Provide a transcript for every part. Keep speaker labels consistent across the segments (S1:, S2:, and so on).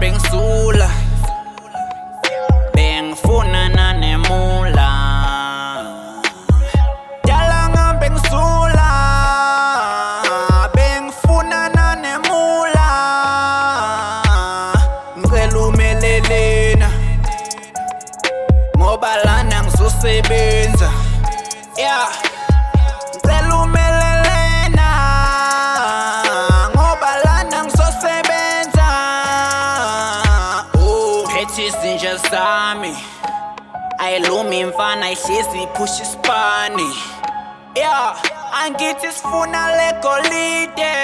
S1: Bengizula bengifuna nanemula dala ngambe ngizula bengifuna nanemula ngicela umelelena ngoba lana ngizosebenza yeah ngicela umelelena ngoba lana ngizosebenza izinja zami ayilumi mfana ihlezi iphusha isipani yeah angithi sifuna legolide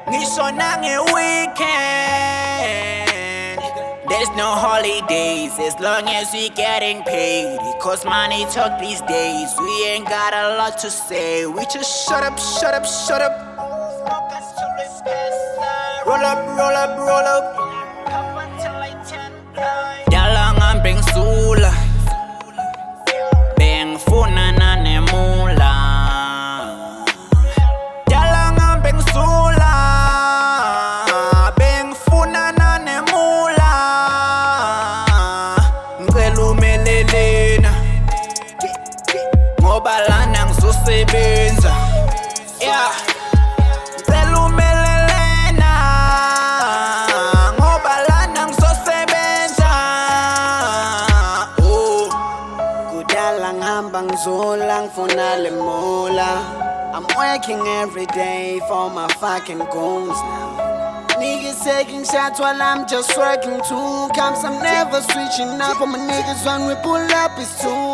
S1: ngisho nange-weekend. There's no holidays as long as we getting paid, cause money talk these days. We ain't got a lot to say, we just shut up, shut up, shut up. Roll up, roll up, roll up. Dala ngambe ngizula bengifuna nanemula dala ngambe ngizula bengifuna nanemula ngicela umelelena ngoba lana ngizosebenza yeah ngifuna le mola. I'm working every day for my fucking goals now. Niggas taking shots while I'm just working two comes. I'm never switching up on my niggas when we pull up, it's too